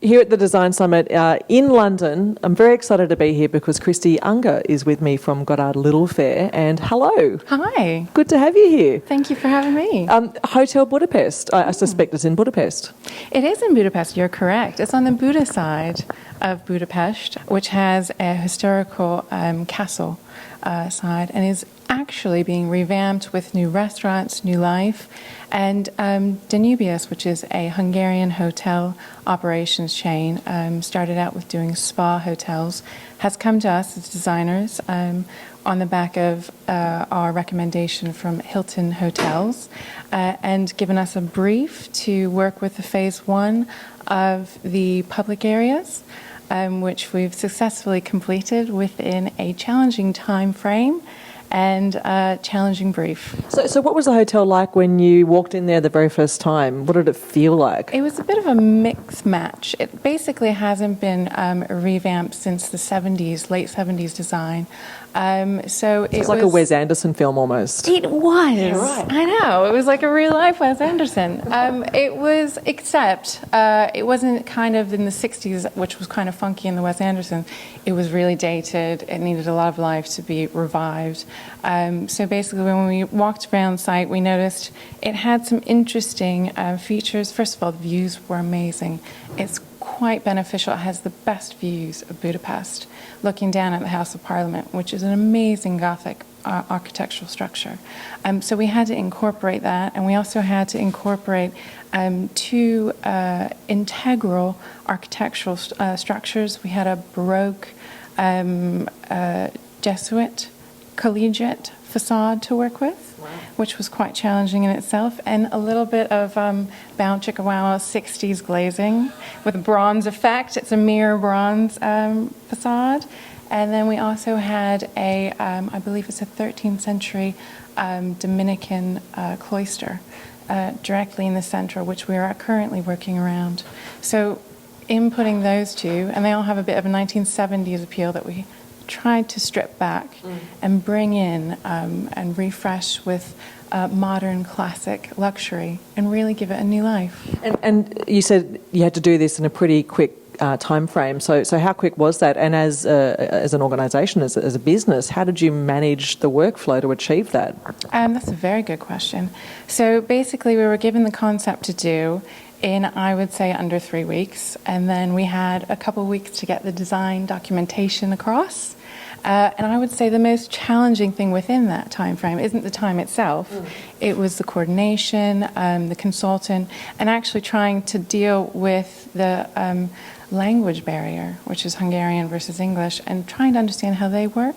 Here at the Design Summit in London, I'm very excited to be here because Christy Unger is with me from Goddard Littlefair. And hello. Hi. Good to have you here. Thank you for having me. Hotel Budapest. I suspect it's in Budapest. It is in Budapest, you're correct. It's on the Buda side of Budapest, which has a historical castle side and is actually being revamped with new restaurants, new life. And Danubius, which is a Hungarian hotel operations chain, started out with doing spa hotels, has come to us as designers on the back of our recommendation from Hilton Hotels and given us a brief to work with the phase one of the public areas, which we've successfully completed within a challenging time frame and a challenging brief. So what was the hotel like when you walked in there the very first time? What did it feel like? It was a bit of a mixed match. It basically hasn't been revamped since the 70s, late 70s design. So it's like a Wes Anderson film almost. It was. Yeah, right. I know. It was like a real life Wes Anderson. It was, except it wasn't kind of in the 60s, which was kind of funky in the Wes Anderson. It was really dated. It needed a lot of life to be revived. So basically when we walked around site, we noticed it had some interesting features. First of all, the views were amazing. It's quite beneficial. It has the best views of Budapest, looking down at the House of Parliament, which is an amazing Gothic architectural structure. So we had to incorporate that, and we also had to incorporate two integral architectural structures. We had a Baroque Jesuit collegiate facade to work with, wow, which was quite challenging in itself, and a little bit of Bound Chicka Wow 60s glazing with a bronze effect. It's a mirror bronze facade. And then we also had a, I believe it's a 13th century Dominican cloister directly in the center, which we are currently working around. So inputting those two, and they all have a bit of a 1970s appeal that we tried to strip back and bring in and refresh with modern classic luxury and really give it a new life. And you said you had to do this in a pretty quick time frame. So how quick was that? And as an organisation, as a business, how did you manage the workflow to achieve that? That's a very good question. So basically we were given the concept to do in, I would say, under 3 weeks. And then we had a couple of weeks to get the design documentation across. And I would say the most challenging thing within that time frame isn't the time itself. It was the coordination, the consultant, and actually trying to deal with the language barrier, which is Hungarian versus English, and trying to understand how they work.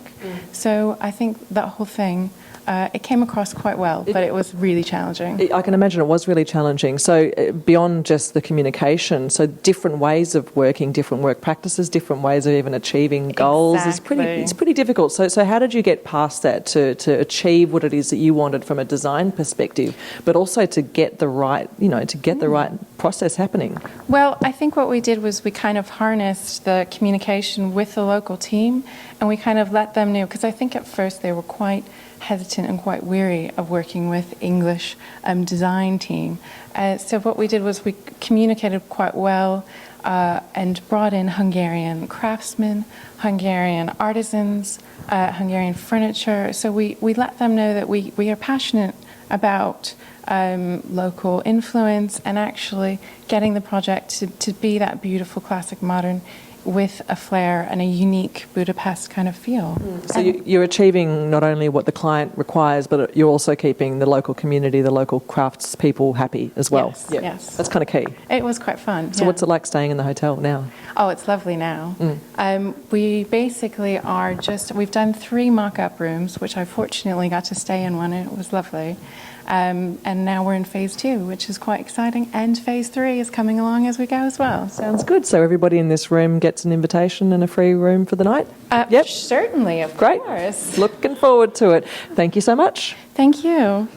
So I think that whole thing, it came across quite well, but it was really challenging. I can imagine it was really challenging. So beyond just the communication, so different ways of working, different work practices, different ways of even achieving goals. Exactly. It's pretty difficult. So how did you get past that to achieve what it is that you wanted from a design perspective, but also to get the right, the right process happening? Well, I think what we did was we kind of harnessed the communication with the local team, and we kind of let them know, because I think at first they were quite hesitant and quite weary of working with English design team. So what we did was we communicated quite well and brought in Hungarian craftsmen, Hungarian artisans, Hungarian furniture. So we let them know that we are passionate about local influence and actually getting the project to be that beautiful classic modern with a flair and a unique Budapest kind of feel. So you're achieving not only what the client requires, but you're also keeping the local community, the local craftspeople happy as well. Yes, yes. That's kind of key. It was quite fun. So what's it like staying in the hotel now? Oh, it's lovely now. We basically we've done 3 mock-up rooms, which I fortunately got to stay in one, and it was lovely. And now we're in phase 2, which is quite exciting, and phase 3 is coming along as we go as well. Sounds good. So everybody in this room gets an invitation and a free room for the night? Yep. Certainly, of course. Great. Looking forward to it. Thank you so much. Thank you.